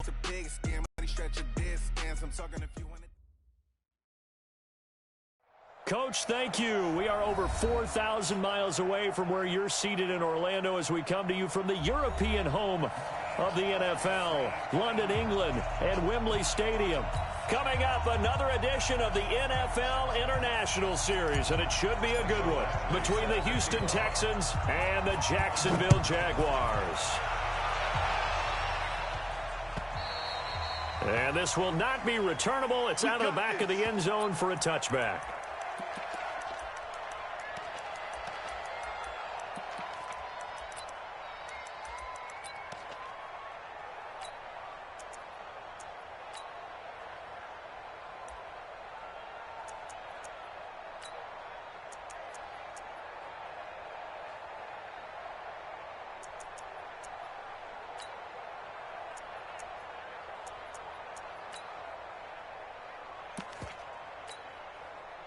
To pig skin, money stretch your distance. I'm talking if you want it. Coach, thank you. We are over 4,000 miles away from where you're seated in Orlando as we come to you from the European home of the NFL, London, England, and Wembley Stadium. Coming up, another edition of the NFL International Series, and it should be a good one, between the Houston Texans and the Jacksonville Jaguars. And this will not be returnable. It's out of the back of the end zone for a touchback.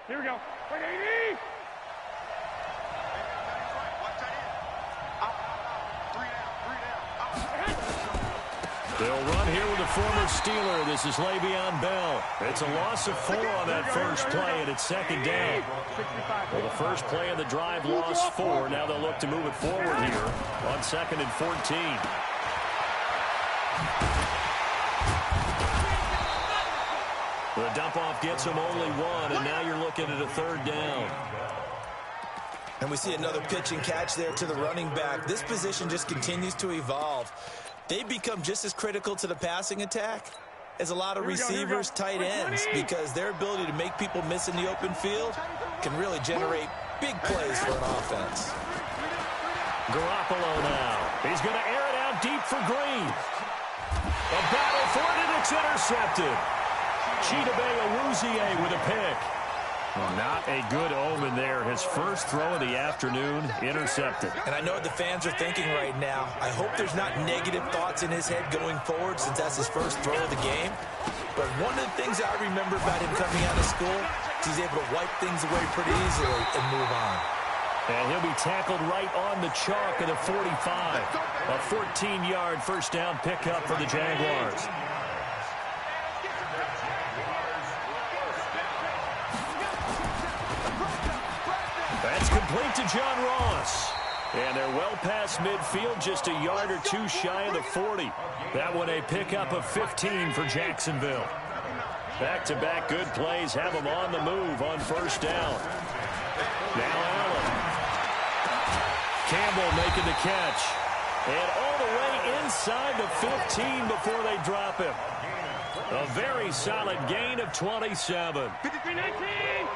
Here we go. They'll run here with the former Steeler. This is Le'Veon Bell. It's a loss of 4 on that first play, and it's second down. Well, the first play of the drive lost 4. Now they'll look to move it forward here on 2nd and 14. The dump-off gets him only 1, and now you're looking at a 3rd down. And we see another pitch and catch there to the running back. This position just continues to evolve. They become just as critical to the passing attack as a lot of receivers, tight ends, because their ability to make people miss in the open field can really generate big plays for an offense. Garoppolo now. He's going to air it out deep for Green. A battle for it, and it's intercepted. Chidobe Awuzie with a pick. Well, not a good omen there. His first throw of the afternoon intercepted. And I know what the fans are thinking right now. I hope there's not negative thoughts in his head going forward since that's his first throw of the game. But one of the things I remember about him coming out of school is he's able to wipe things away pretty easily and move on. And he'll be tackled right on the chalk at the 45. A 14-yard first down pickup for the Jaguars. That's complete to John Ross. And they're well past midfield, just a yard or 2 shy of the 40. That one a pickup of 15 for Jacksonville. Back-to-back good plays have them on the move on first down. Now Allen. Campbell making the catch. And all the way inside the 15 before they drop him. A very solid gain of 27. 53-19.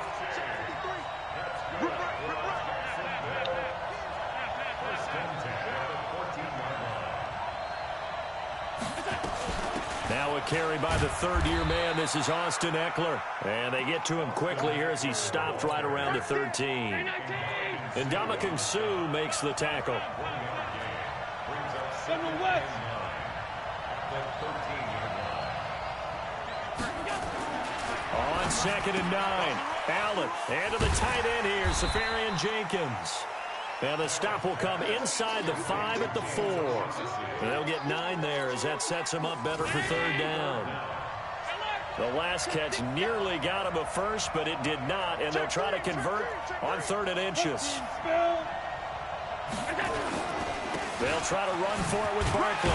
Now a carry by the third-year man. This is Austin Eckler. And they get to him quickly here as he stopped right around the 13. And Ndamukong Suh makes the tackle. On 2nd and 9. Allen, and to the tight end here, Safarian Jenkins. And the stop will come inside the 5 at the 4. And they'll get 9 there as that sets them up better for 3rd down. The last catch nearly got him a first, but it did not, and they'll try to convert on 3rd and inches. They'll try to run for it with Barkley.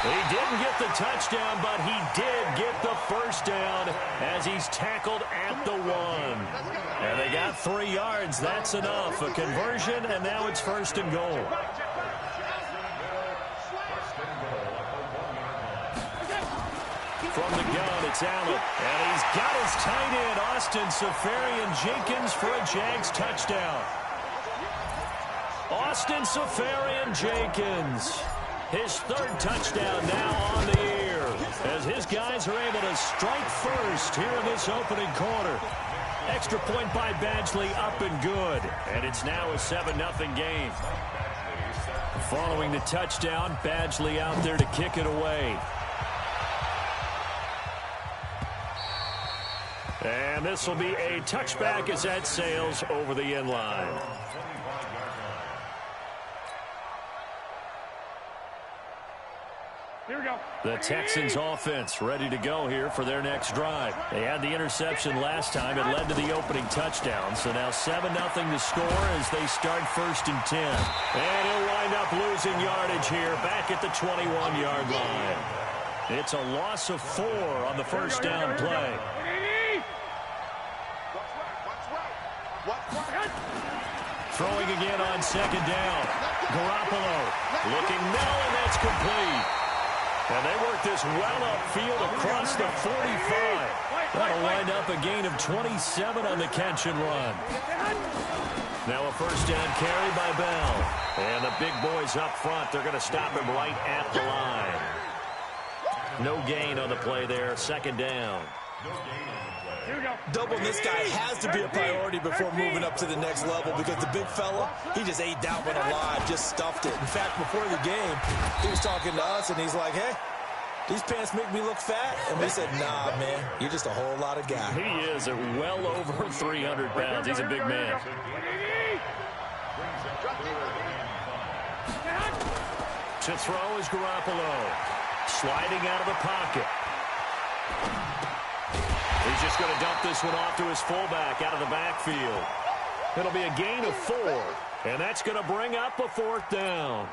He didn't get the touchdown, but he did get the first down as he's tackled at the 1. And they got 3 yards. That's enough. A conversion, and now it's 1st and goal. From the gun, it's Allen. And he's got his tight end, Austin Safarian Jenkins, for a Jags touchdown. Austin Safarian Jenkins, his 3rd touchdown now on the year, as his guys are able to strike first here in this opening quarter. Extra point by Badgley, up and good, and it's now a 7-0 game. Following the touchdown, Badgley out there to kick it away. And this will be a touchback as that sails over the end line. Here we go. The Texans offense ready to go here for their next drive. They had the interception last time. It led to the opening touchdown. So now 7-0 to score as they start 1st and 10. And he'll wind up losing yardage here back at the 21-yard line. It's a loss of 4 on the first down play. Throwing again on 2nd down. Garoppolo looking now, and that's complete. And they work this well upfield across the 45. That'll wind up a gain of 27 on the catch and run. Now a first down carry by Bell. And the big boys up front, they're going to stop him right at the line. No gain on the play there, 2nd down. Doubling this guy has to be a priority before moving up to the next level because the big fella, he just ate that one alive, just stuffed it. In fact, before the game, he was talking to us, and he's like, hey, these pants make me look fat. And we said, nah, man, you're just a whole lot of guy. He is at well over 300 pounds. He's a big man. To throw is Garoppolo. Sliding out of the pocket. He's just going to dump this one off to his fullback out of the backfield. It'll be a gain of 4, and that's going to bring up a 4th down.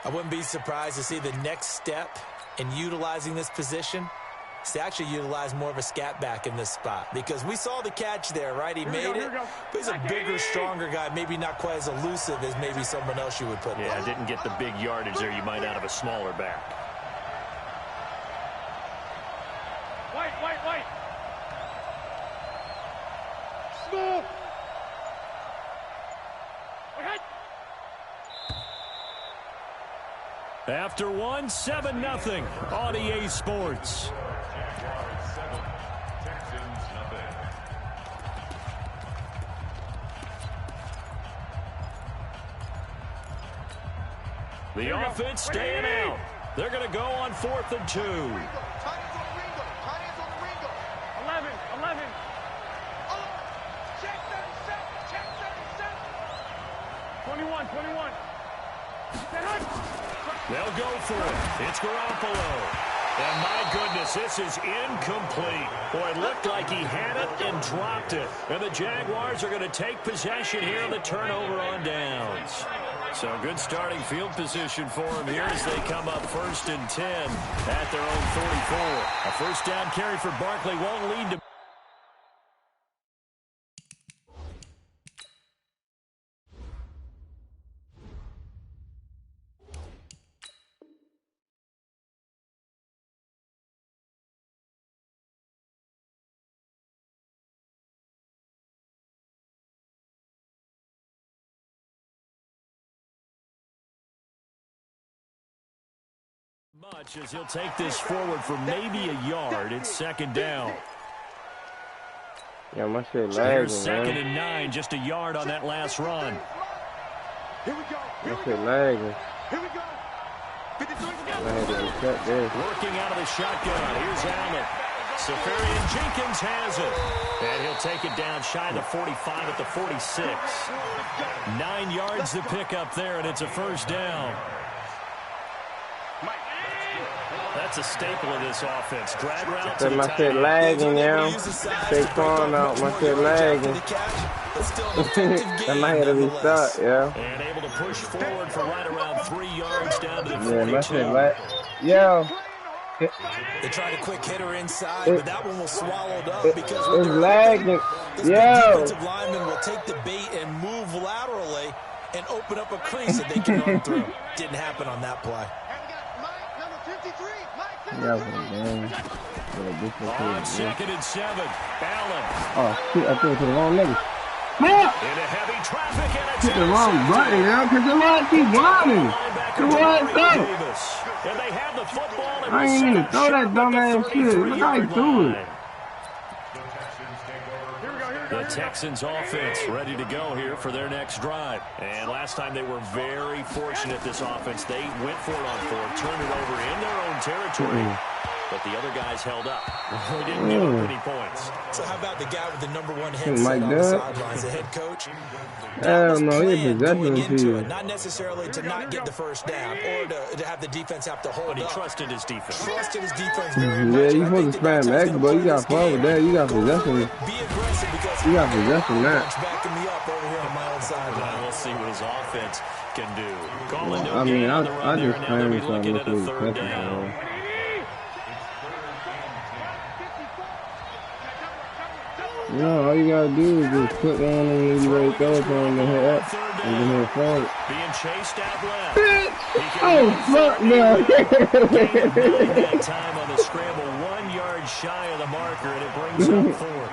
I wouldn't be surprised to see the next step in utilizing this position is to actually utilize more of a scat back in this spot because we saw the catch there, right? He made it, but he's a bigger, stronger guy, maybe not quite as elusive as maybe someone else you would put there. Yeah, didn't get the big yardage there you might out of a smaller back. Wait. After 1, 7-0 on EA Sports. The offense staying out. They're going to go on 4th and 2. 11. 21. They'll go for it. It's Garoppolo. And my goodness, this is incomplete. Boy, it looked like he had it and dropped it. And the Jaguars are going to take possession here on the turnover on downs. So good starting field position for them here as they come up 1st and 10 at their own 44. A first down carry for Barkley won't lead to... much as he'll take this forward for maybe a yard. It's 2nd down. Yeah, my shit So lagging, here's 2nd and 9, just a yard on that last run. Here we go. My shit lagging. Here we go. 53 I had to reset this. Working out of the shotgun. Here's Allen. Safarian Jenkins has it. And he'll take it down shy of the 45 at the 46. 9 yards to pick up there, and it's a first down. That's a staple of this offense. Drag route to the My shit lagging, yo. Take phone out, my shit lagging. I might have to restart, yo. And able to push forward for right around 3 yards down to the 42. Yeah, my shit lagging. Yo. They tried a quick hitter inside, but that one was swallowed up because it's lagging. Yo. Defensive lineman will take the bait and move laterally and open up a crease that they can run through. Didn't happen on that play. Yeah, man. On 2nd and 7, Allen. Oh, shit, I threw it to the wrong nigga. Into heavy traffic, and it's Hit the wrong button, yo, because the line keep running. The line up. And they have the football. I ain't even throw that dumbass shit. Look how he threw it. The Texans offense ready to go here for their next drive. And last time they were very fortunate, this offense. They went for it on 4th, turned it over in their own territory. but the other guys held up. They didn't give up any points. So how about the guy with the #1 headset on the sidelines, the head coach? Hell no, he Going into possession it, not necessarily to not get the first down or to have the defense have to hold But he up. trusted his defense. Trusted his defense very much. Yeah, you supposed to spam X, but you got fun with that. You got possession. Be aggressive because You got possession that. backing me up over here on my own sideline. We'll see what his offense can do. Calling no I mean, gain on the run I there, just and now they'll be spam something looking at a with third possession. down. No, all you gotta do is just put down and when you ready to throw it on the head up and then head forward. Being chased out left. Oh, fuck no. That time on the scramble, 1 yard shy of the marker, and it brings up fourth.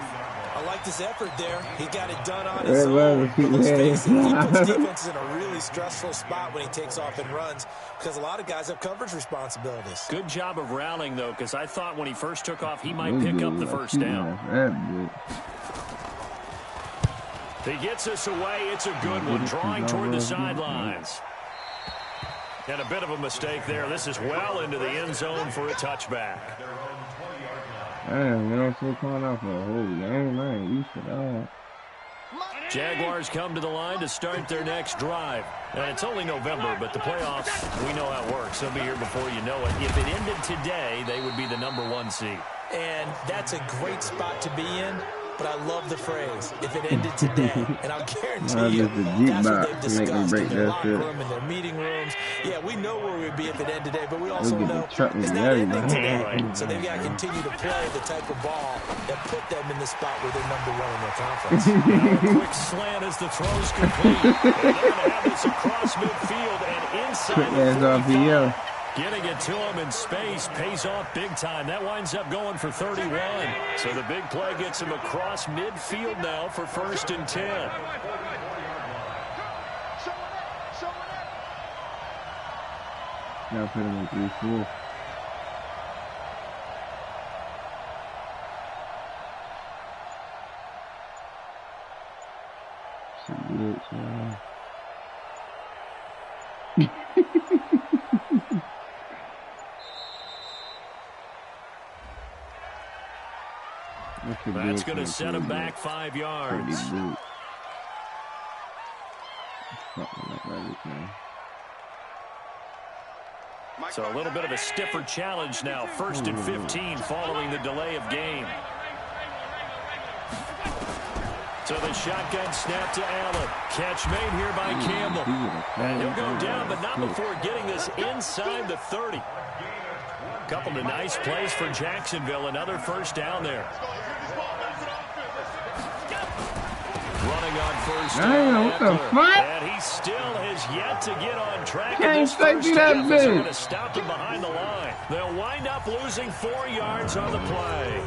I like this effort there. He got it done on his own. But let's face it, he puts defenses in a really stressful spot when he takes off and runs because a lot of guys have coverage responsibilities. Good job of rallying, though, because I thought when he first took off, he might pick up the first down. He gets us away. It's a good one, drawing toward the sidelines. And a bit of a mistake there. This is well into the end zone for a touchback. Damn, man, I'm still calling out for a whole game. I ain't used to that. Jaguars come to the line to start their next drive. And it's only November, but the playoffs, we know how it works. They'll be here before you know it. If it ended today, they would be the #1 seed. And that's a great spot to be in. But I love the phrase, if it ended today. And I'll guarantee you, that's what they've discussed in their locker room, in their meeting rooms. Yeah, we know where we'd be if it ended today, but we also know it's not ending today. So they've got to continue to play the type of ball that put them in the spot where they're #1 in their conference. A quick slant as the throw's complete. And they're going to have this across midfield and inside the 45. Getting it to him in space pays off big time. That winds up going for 31. So the big play gets him across midfield now for 1st and 10. Now put him in 3-4. That's going to set him back 5 yards. So a little bit of a stiffer challenge now. 1st and 15 following the delay of game. So the shotgun snap to Allen. Catch made here by Campbell. And he'll go down, but not before getting this inside the 30. Couple of nice plays for Jacksonville. Another 1st down there. Running on 1st down. What the fuck? And he still has yet to get on track. Can't strike you that big. They're going to stop him behind the line. They'll wind up losing 4 yards on the play.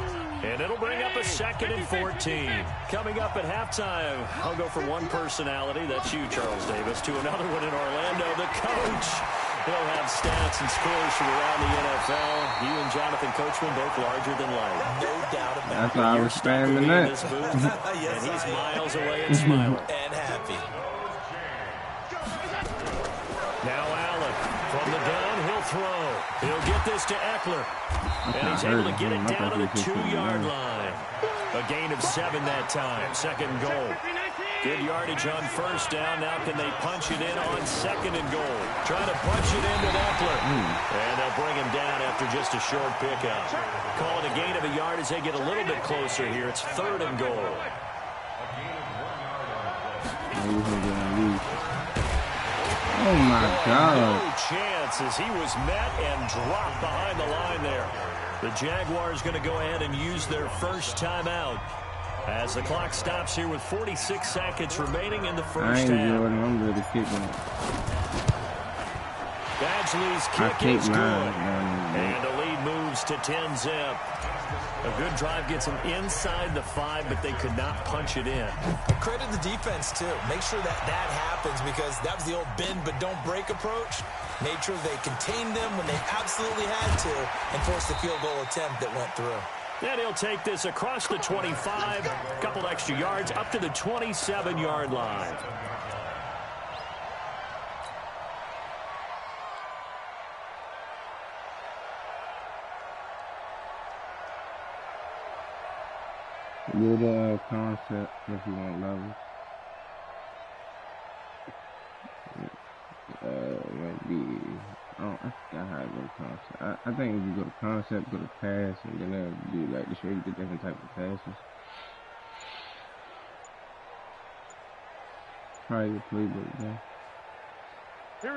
And it'll bring up a 2nd and 14. Coming up at halftime, I'll go from one personality, that's you, Charles Davis, to another one in Orlando, the coach. He'll have stats and scores from around the NFL. You and Jonathan Coachman both larger than life. No doubt about it. That's why I was spamming that. And he's miles away and smiling. And happy. Now Allen from the gun, he'll throw. He'll get this to Eckler. And he's able to get it down to the 2-yard line. A gain of 7 that time. 2nd and goal. Good yardage on 1st down. Now can they punch it in on 2nd and goal? Trying to punch it in with Eckler. And they'll bring him down after just a short pickup. Call it a gain of a yard as they get a little bit closer here. It's 3rd and goal. Oh, my God. No chance as he was met and dropped behind the line there. The Jaguars going to go ahead and use their 1st timeout as the clock stops here with 46 seconds remaining in the 1st half. I'm ready to kick him. Badgley's kick is good. And the lead moves to 10-zip. A good drive gets them inside the 5, but they could not punch it in. Credit the defense, too. Make sure that happens because that was the old bend but don't break approach. Made sure they contained them when they absolutely had to and forced the field goal attempt that went through. And he'll take this across the 25, a couple extra yards, up to the 27-yard line. Do the concept if you want levels. Might be. Oh, I forgot how to go to concept. I think if you go to concept, go to pass, and then they'll do like to show you the different type of passes. Probably the playbook, man.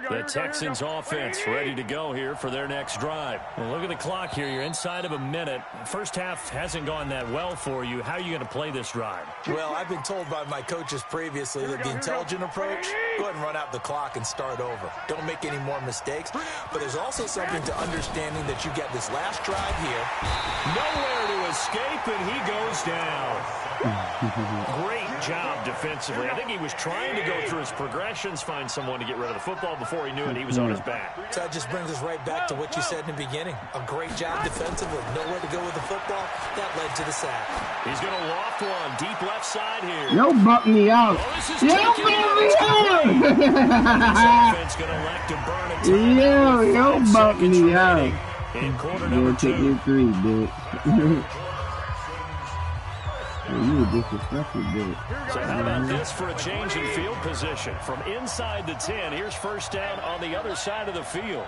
The Texans offense ready to go here for their next drive. Well, look at the clock here. You're inside of a minute. First half hasn't gone that well for you. How are you going to play this drive? Well, I've been told by my coaches previously that the intelligent approach, go ahead and run out the clock and start over. Don't make any more mistakes. But there's also something to understanding that you get this last drive here. Nowhere to escape, and he goes down. Great job defensively. I think he was trying to go through his progressions, find someone to get rid of the football. Before he knew it, he was on his back. So that just brings us right back to what you said in the beginning. A great job defensively. Nowhere to go with the football. That led to the sack. He's going to loft one. Deep left side here. Yo, buck me out. Yo, buck me out. Yo, buck me out. You'll take your 3, bitch. You disrespectful, bitch. So how about this for a change in field position? From inside the 10, here's first down on the other side of the field.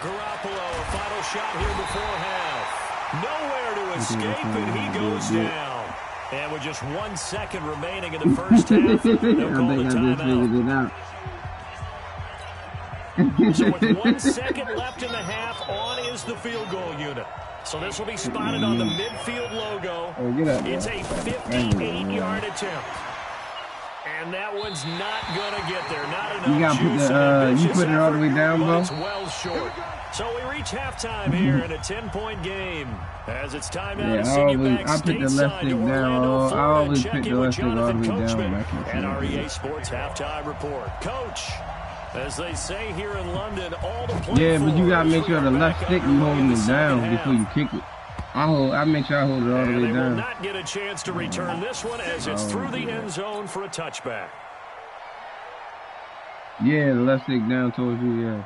Garoppolo, a final shot here before half. Nowhere to escape, and he goes down. And with just 1 second remaining in the first half, they'll call the timeout. So with 1 second left in the half, on is the field goal unit. So this will be spotted on the midfield logo. It's a 58-yard attempt. And that one's not going to get there. Not enough. You got you put it all the way down, bro? It's well short. So we reach halftime here in a 10-point game. As it's time now to send you back stateside to Orlando, Florida. Check in with Jonathan Coachman and our EA Sports Halftime Report. Coach, as they say here in London, all the play. Yeah, but you gotta make sure the left stick you holding it down before you kick it. I make sure I hold it all the way down. They will down. not get a chance to return this one as it's through the end zone for a touchback. Yeah, the left stick down towards you, yeah.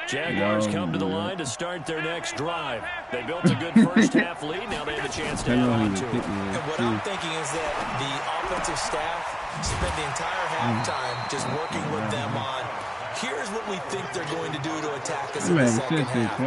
Jaguars come to the line to start their next drive. They built a good first half lead. Now they have a chance to add on to it. And what I'm thinking is that the offensive staff spent the entire halftime just working with them on, here's what we think they're going to do to attack us in the second half.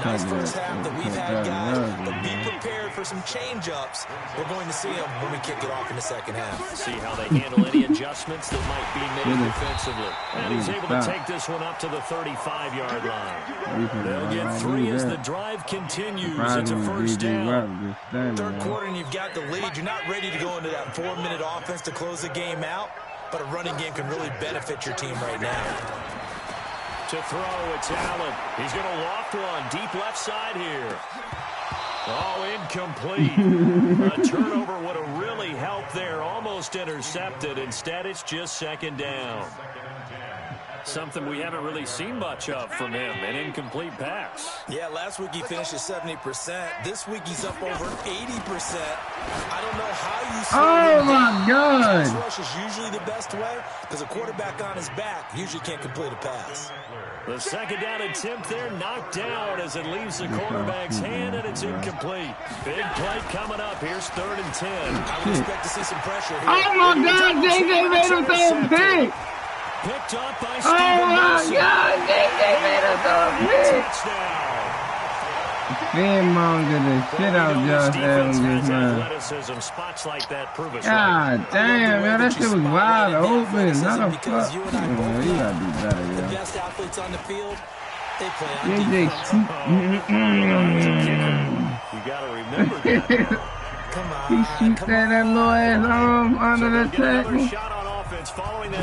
Nice first half that we've had, guys, but be prepared for some change-ups. We're going to see them when we kick it off in the second half. See how they handle any adjustments that might be made defensively. And he's able to take this one up to the 35-yard line. They'll get 3 as the drive continues. It's a first down. Third quarter and you've got the lead. You're not ready to go into that 4-minute offense to close the game out, but a running game can really benefit your team right now. To throw, it's Allen. He's going to loft one deep left side here. Oh, incomplete. A turnover would have really helped there. Almost intercepted. Instead, it's just second down. Something we haven't really seen much of from him, an incomplete pass. Yeah, last week he finished at 70%. This week he's up over 80%. I don't know how you Oh, my God. Pass rush is usually the best way because a quarterback on his back usually can't complete a pass. The second down attempt there knocked down as it leaves the quarterback's hand, and it's incomplete. Big play coming up. Here's 3rd and 10. I would expect to see some pressure here. Oh, my God. JJ made him so big. Picked up by Steven Nelson. Oh, my God. JJ made him so big. Fearmonger the shit out of Josh Allen just now. Spots like that prove us God damn, man, that shit was wide open. Not a fuck. You gotta do better, yo. The best athletes on the field, they play on defense. You gotta remember that. Come on. He shoots that little ass arm under the tackle.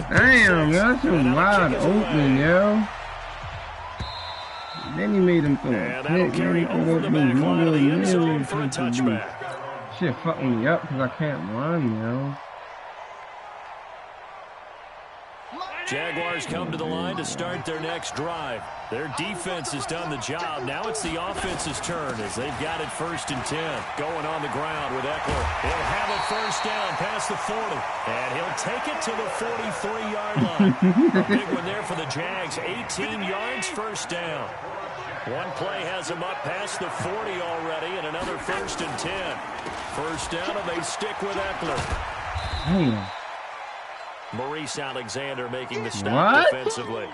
Damn, yo, that shit was wide open, yo. Then he made him throw a pick. Carry over the back line of the end zone for a touchback. Shit fucking me up because I can't run, yo. Jaguars come to the line to start their next drive. Their defense has done the job. Now it's the offense's turn as they've got it 1st and 10. Going on the ground with Eckler. He'll have a first down past the 40. And he'll take it to the 43-yard line. A big one there for the Jags. 18 yards, first down. One play has him up past the 40 already, and another 1st and 10. First down, and they stick with Eckler. Maurice Alexander making the stop defensively.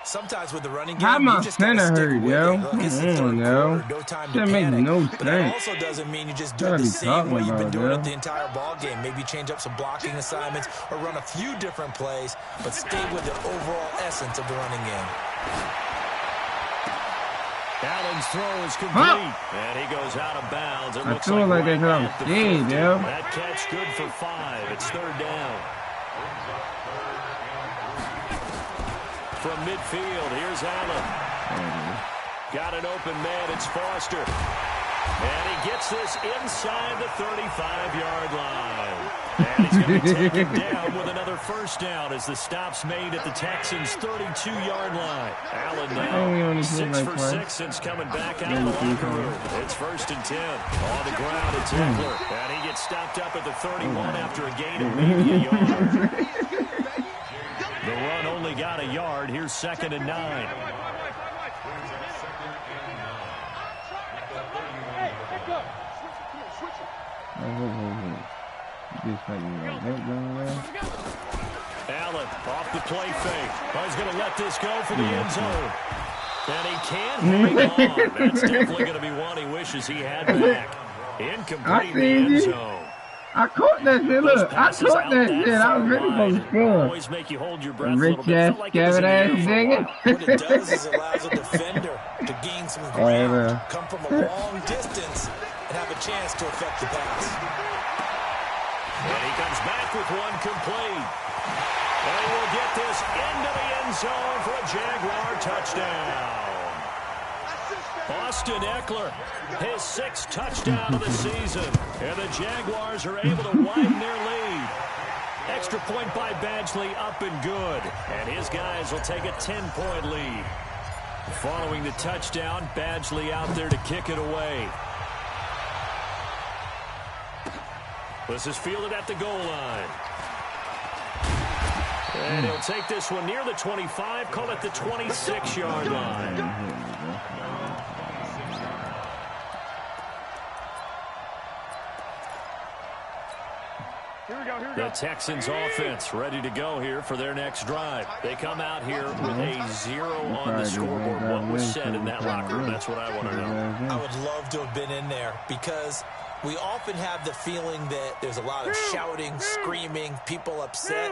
Sometimes with the running How game, my you just gotta center stick hurt, with yo? it. Look, it's the third quarter, no time to That makes panic. no But that sense. also doesn't mean you just do What it are the you same way talking you've been about, doing yo? it the entire ball game. Maybe change up some blocking assignments or run a few different plays, but stay with the overall essence of the running game. Allen's throw is complete, and he goes out of bounds. It looks feel like right that's at the outside, 50. yo. That catch good for 5. It's 3rd down. From midfield, here's Allen. Got an open man. It's Foster. And he gets this inside the 35-yard line. And he's going to be taken down with another first down as the stop's made at the Texans' 32-yard line. Allen now 6 for 6 since coming back out of the locker room. It's 1st and 10. On the ground, it's Eckler. And he gets stopped up at the 31 after a gain of maybe a yard. The run only got a yard. Here's 2nd and 9. Allen off the play fake. Oh, he's going to let this go for the end zone. And he can't hang on. That's definitely going to be one he wishes he had back. Incomplete in the end zone. I caught that shit. Look, I caught that shit. I was ready for the score. Always make you hold your breath a Rich little bit. ass, Felt like it was in Kevin the air ass for a nigga. while. What it does is it allows a defender to gain some ground, come from a long distance, and have a chance to affect the pass. And he comes back with one complete. And he will get this into the end zone for a Jaguar touchdown. Austin Eckler, his 6th touchdown of the season. And the Jaguars are able to widen their lead. Extra point by Badgley up and good. And his guys will take a 10-point lead. Following the touchdown, Badgley out there to kick it away. This is fielded at the goal line. And he'll take this one near the 25, call it the 26-yard line. The Texans offense ready to go here for their next drive. They come out here with a 0 on the scoreboard. What was said in that locker room? That's what I want to know. I would love to have been in there because we often have the feeling that there's a lot of shouting, screaming, people upset.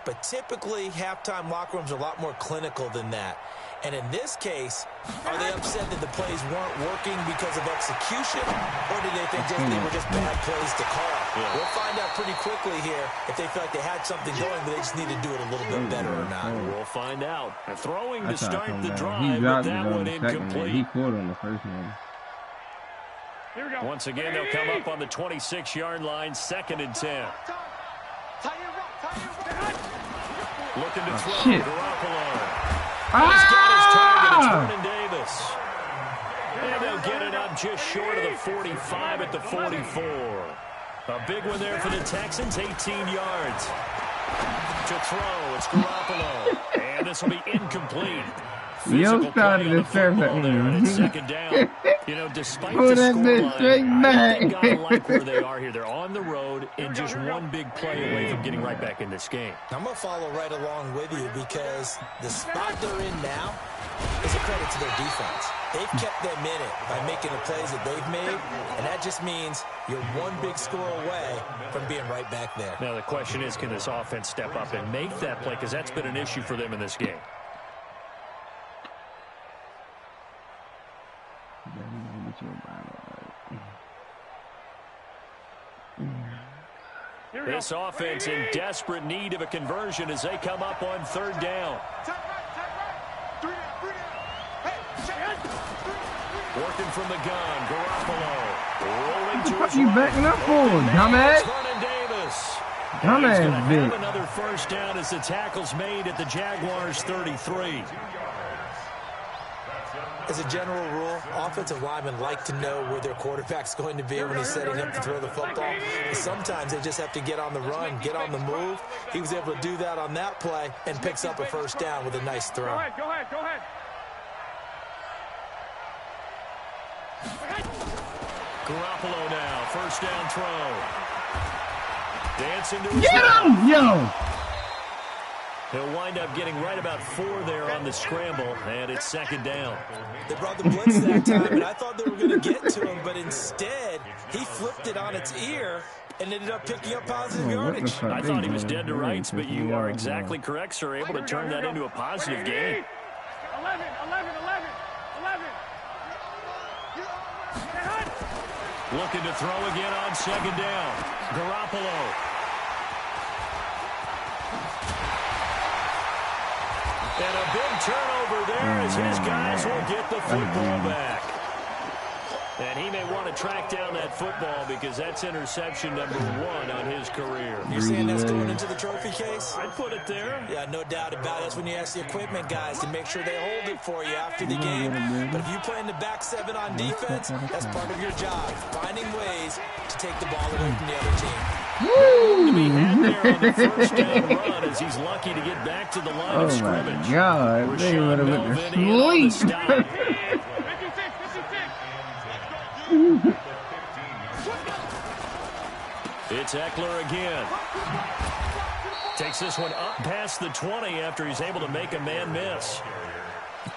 But typically, halftime locker rooms are a lot more clinical than that. And in this case, are they upset that the plays weren't working because of execution? Or do they think they were just bad plays to call? Yeah. We'll find out pretty quickly here if they feel like they had something going, but they just need to do it a little bit better or not. We'll find out. Throwing to start the drive, he but dropped that it on one the second one. incomplete. He caught on the first one. Once again, they'll come up on the 26-yard line, 2nd and 10. Looking to throw. Shit. Garoppolo. He's got his target. It's Vernon Davis. And they'll get it up just short of the 45 at the 44. A big one there for the Texans, 18 yards. To throw, it's Garoppolo. And this will be incomplete. Physical play on the football there, and it's 2nd down. You know, despite the scoreline, I think they like where they are here. They're on the road and just one big play away from getting right back in this game. I'm going to follow right along with you because the spot they're in now is a credit to their defense. They've kept them in it by making the plays that they've made, and that just means you're one big score away from being right back there. Now, the question is, can this offense step up and make that play? Because that's been an issue for them in this game. This offense in desperate need of a conversion as they come up on 3rd down. Working from the gun, Garoppolo rolling to his you right. backing up for, dumbass? Vernon Davis. And he's going to have another first down as the tackle's made at the Jaguars' 33. As a general rule, offensive linemen like to know where their quarterback's going to be when he's setting up to throw the football. But sometimes they just have to get on the run, get on the move. He was able to do that on that play and picks up a first down with a nice throw. Go ahead. Garoppolo now, first down throw. Dancing to his Get him, yo! He'll wind up getting right about 4 there on the scramble, and it's second down. They brought the blitz that time, and I thought they were going to get to him, but instead, he flipped it on its ear and ended up picking up positive yardage. I thought he was dead to rights, but you are exactly correct, sir. Able to turn that into a positive gain. 11. Looking to throw again on second down. Garoppolo. And a big turnover there as his guys will get the football back. And he may want to track down that football because that's interception number 1 on his career. You're saying that's going into the trophy case? I'd put it there. Yeah, no doubt about it. That's when you ask the equipment guys to make sure they hold it for you after the game. But if you play in the back 7 on defense, that's part of your job, finding ways to take the ball away from the other team. To be had there on the first down run as he's lucky to get back to the line of scrimmage. Oh my God, they would have went to sleep. It's Eckler again. Takes this one up past the 20 after he's able to make a man miss.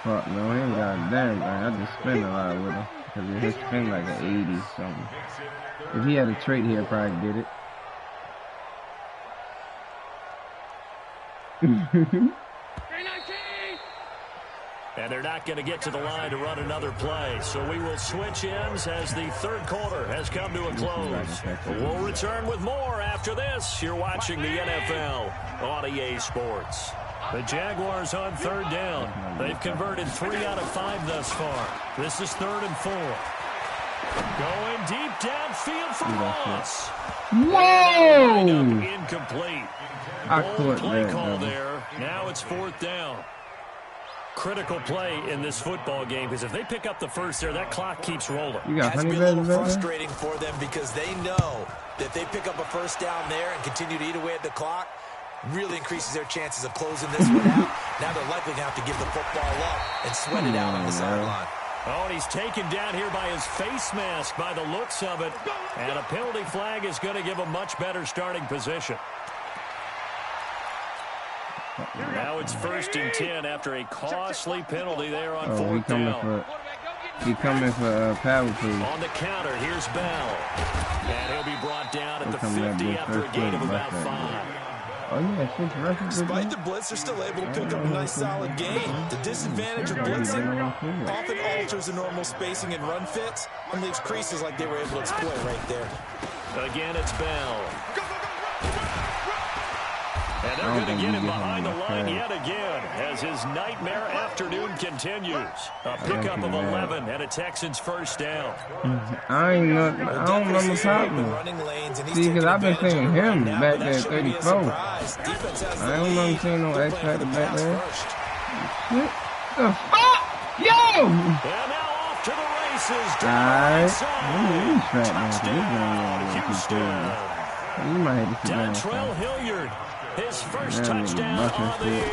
Fuck no, he ain't got a damn thing. I just spin a lot with him. Because he spin like an 80 something. If he had a trait, he'd probably did it. And they're not going to get to the line to run another play. So we will switch ends as the third quarter has come to a close. We'll return with more after this. You're watching the NFL on EA Sports. The Jaguars on third down. They've converted 3 out of 5 thus far. This is 3rd and 4. Going deep downfield for Ross. Whoa! Incomplete. I Bold caught play that, call brother. there. Now it's 4th down. Critical play in this football game because if they pick up the first there, that clock keeps rolling. You got Has to honey be a little badger? frustrating for them because they know that if they pick up a first down there and continue to eat away at the clock, really increases their chances of closing this one out. Now they're likely going to have to give the football up and sweat it out on the sideline. Oh, and he's taken down here by his face mask by the looks of it. And a penalty flag is going to give a much better starting position. Now it's 1st and 10 after a costly penalty there on 4th down. He coming for power play. On the counter, here's Bell. And he'll be brought down at the 50 after a gain of about 5. Oh, yeah, 6 rushes. Despite the blitz, they're still able to pick up a nice solid gain. The disadvantage of blitzing often alters the normal spacing and run fits and leaves creases like they were able to exploit right there. Again, it's Bell. And they're going to get him behind the line yet again as his nightmare afternoon continues. A pickup of 11 and a Texans first down. I don't know what's happening. See, because I've been seeing him back there at 34. I don't know him seeing no X-Factor back there. What the fuck? Yo! And now off to the races. Alright. He's fat now. Houston. You might have to sit down. Dontrell Hilliard. His first touchdown on the year.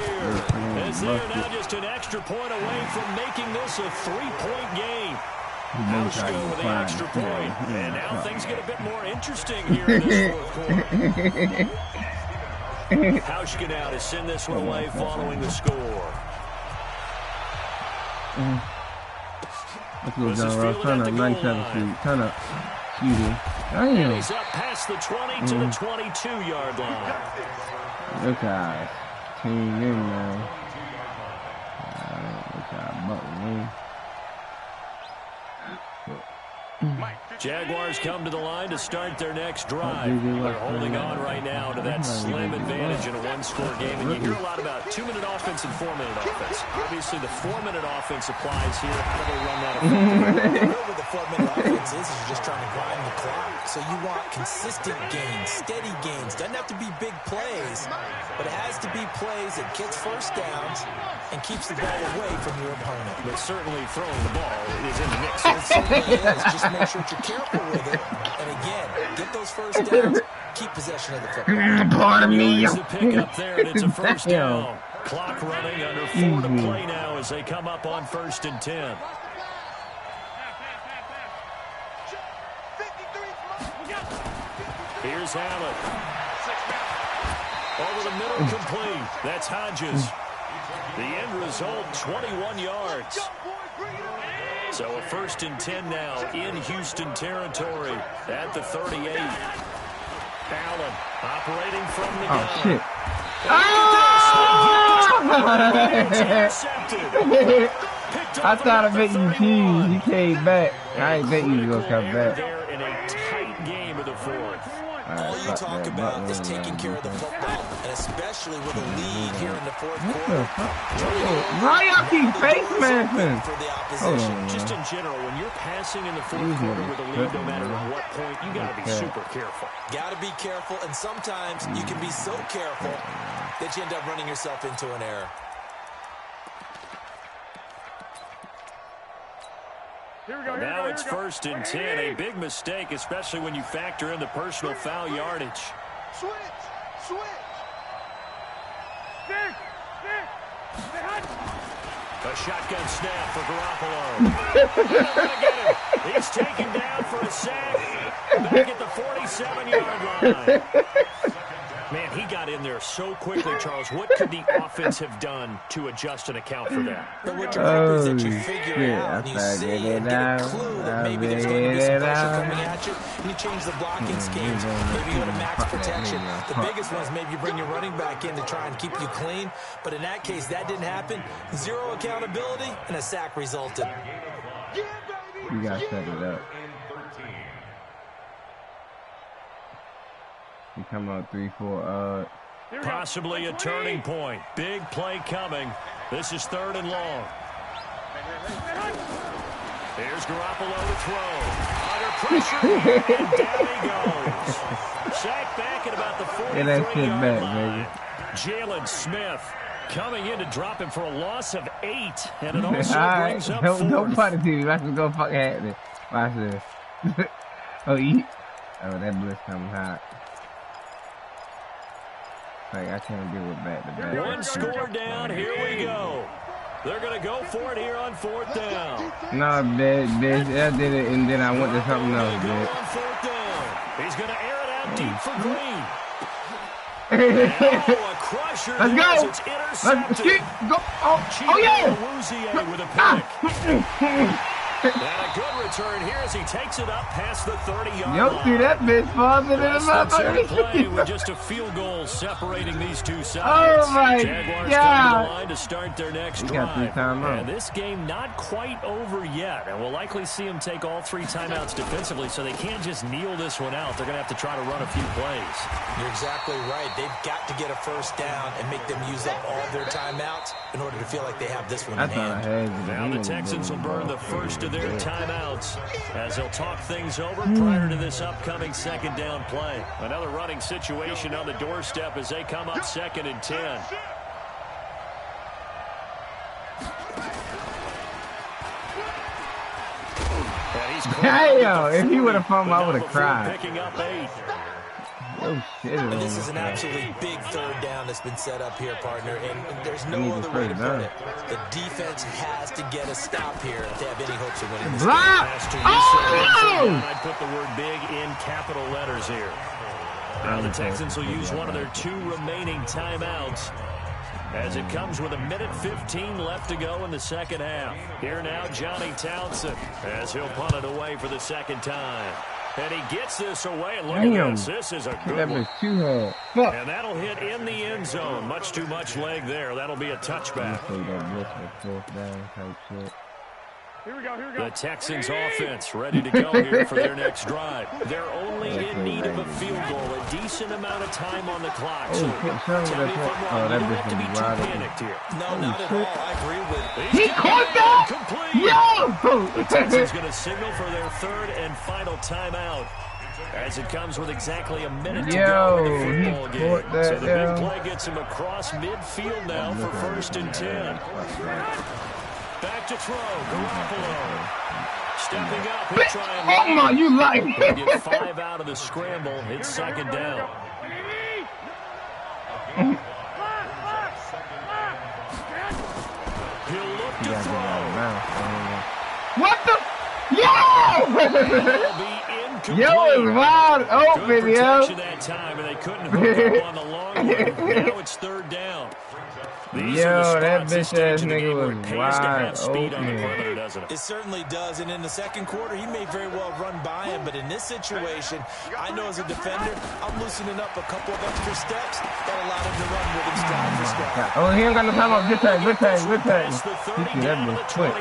As they are now just an extra point away from making this a 3-point game. Hauschka with the extra point. And now things get a bit more interesting here in this 4th quarter. Hauschka now to send this one away following the score. Let's go, John Ross. Turn up 97 feet. Turn up. Excuse me. And he's up past the 20 to the 22-yard line. Look at team in, man. Look at Butler, man. Jaguars come to the line to start their next drive. They're holding on right now to that slim advantage in a one-score game. And you hear a lot about 2-minute offense and 4-minute offense. Obviously, the 4-minute offense applies here. How do they run that effectively? What the 4-minute offense is you're just trying to grind the clock. So you want consistent gains, steady gains. Doesn't have to be big plays, but it has to be plays that gets first downs and keeps the ball away from your opponent. But certainly throwing the ball is in the mix. It certainly is. Just make sure that you're careful with it. And again, get those first downs. Keep possession of the football. Pardon me. The pick up there, and it's a first down. Clock running under 4 to play now as they come up on 1st and 10. Here's Allen. Over the middle, complete. That's Hodges. The end result, 21 yards. So a 1st and 10 now in Houston territory at the 38. Allen operating from the gun. Shit. I thought I bet you cheese. You came back. I ain't bet you was gonna come back. There in a tight game of the 4th. All you talk about is taking care of the football, and especially with a lead here in the 4th quarter. Why y'all keep face masking? For the opposition. Just in general, when you're passing in the 4th quarter with a lead, no matter at what point, you got to be super careful. Got to be careful, and sometimes you can be so careful that you end up running yourself into an error. Now it's 1st and 10. A big mistake, especially when you factor in the personal foul yardage. Switch. A shotgun snap for Garoppolo. He's taken down for a sack. Back at the 47-yard line. Man, he got in there so quickly, Charles. What could the offense have done to adjust and account for that? But what you're hoping is that you figure out and you see and get a clue that maybe there's going to be some pressure coming at you, and you change the blocking schemes. Maybe you go to max protection. The biggest one is maybe you bring your running back in to try and keep you clean. But in that case, that didn't happen. Zero accountability, and a sack resulted. You got to set it up. You come out 3-4. Possibly a turning point. Big play coming. This is 3rd and long. Here's Garoppolo to throw. Under pressure, and down he goes. Sacked back at about the 43-yard line. Jalen Smith coming in to drop him for a loss of 8, and it also brings up 4th. Don't put it to you. Watch go fuck at it. Watch this. Oh, that blitz coming hot. Like, I can't deal with back-to-back. One score down. Here we go. They're going to go for it here on 4th down. No, bitch. I did it, and then I went to something else, bitch. On 4th down. He's going to air it out deep for Green. A crusher. Let's go. It's intercepted. Let's keep go. Oh yeah. Awuzie with a pick. And a good return here as he takes it up past the 30-yard line. Yo, see that bitch falling in the motherfucker. Play with just a field goal separating these two sides. Oh my Jaguars God. come to the line to start their next drive. And this game not quite over yet. And we'll likely see them take all 3 timeouts defensively, so they can't just kneel this one out. They're going to have to try to run a few plays. You're exactly right. They've got to get a first down and make them use up all their timeouts in order to feel like they have this one in hand. Now the Texans will burn the first of their timeouts as they'll talk things over prior to this upcoming 2nd down play. Another running situation on the doorstep as they come up 2nd and 10. Damn, if he would have fumbled, I would have cried. Picking up 8. Oh, shit. And this is an absolutely big 3rd down that's been set up here, partner, and there's no other way to put it. The defense has to get a stop here if they have any hopes of winning this game. Oh! I'd put the word big in capital letters here. Now the Texans will use one of their 2 remaining timeouts as it comes with 1:15 left to go in the 2nd half. Here now, Johnny Townsend as he'll punt it away for the 2nd time. And he gets this away. And look at this. This is a good one. And that'll hit in the end zone. Much too much leg there. That'll be a touchback. Here we go, here we go. The Texans offense ready to go here for their next drive. They're only in need of a field goal, a decent amount of time on the clock. So tell me if I'm wrong, you don't have to be too panicked here. No, not at all. I agree with it. He caught that! Yo! The Texans going to signal for their third and final timeout, as it comes with exactly a minute to go in the football game. So the big play gets him across midfield now for 1st and 10. Back to throw, Garoppolo. Stepping up, he'll try and oh my, you like he'll get 5 out of the scramble. It's 2nd down. He'll look to throw. What the? Yo! Yo, it's wide open, yo. That time, and they couldn't hook up on the long one. Now it's 3rd down. Yo, that bitch ass nigga was wide open. It certainly does, and in the 2nd quarter, he may very well run by him, but in this situation, I know as a defender, I'm loosening up a couple of extra steps that allowed him to run with him stride for stride. Oh, he ain't got no time off. Good time, good time, good time. That bitch quick.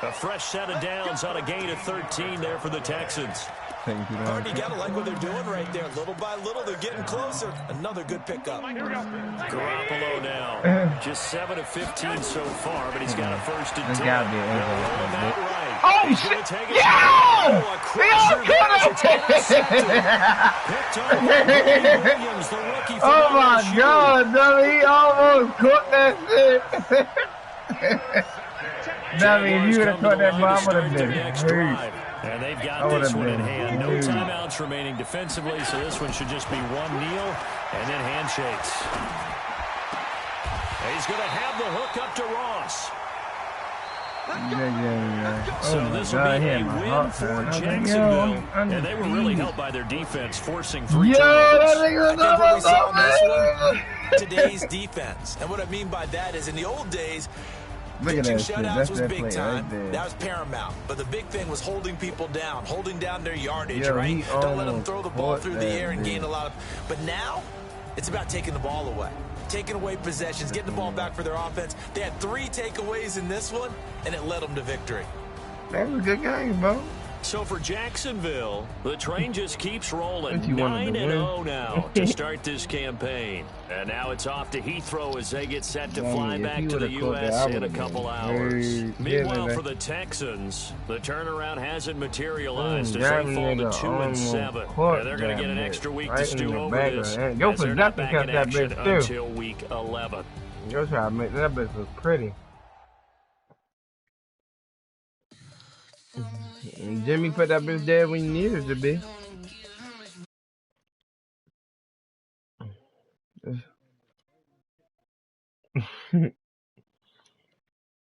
A fresh set of downs on a gain of 13 there for the Texans. Hardy, you gotta like what they're doing right there. Little by little, they're getting closer. Another good pickup. Garoppolo now, just 7 of 15 so far, but he's got a 1st and 10. Oh shit! Yeah! Oh my God, dummy! He almost caught that shit. Dummy, if you would have caught that ball, I would have been hurt. And they've got this one in hand. No timeouts remaining defensively, so this one should just be one kneel and then handshakes. And he's going to have the hook up to Ross. So this will be a win for Jacksonville. And they were really helped by their defense, forcing 3 turnovers. Today's defense. And what I mean by that is in the old days, pitching shutouts was big time. That was paramount. But the big thing was holding people down, holding down their yardage, right? Don't let them throw the ball through the air and gain a lot of... But now, it's about taking the ball away. Taking away possessions, getting the ball back for their offense. They had 3 takeaways in this one, and it led them to victory. That was a good game, bro. So for Jacksonville, the train just keeps rolling. 9-0 now to start this campaign. And now it's off to Heathrow as they get set to fly back to the U.S. in a couple hours. Meanwhile, for the Texans, the turnaround hasn't materialized as they fall to 2-7. And they're going to get an extra week to stew over this. Yo, for that bitch too. Until week 11. Yo, try to make that bitch look pretty. And Jimmy put that bitch there when you needed it to be.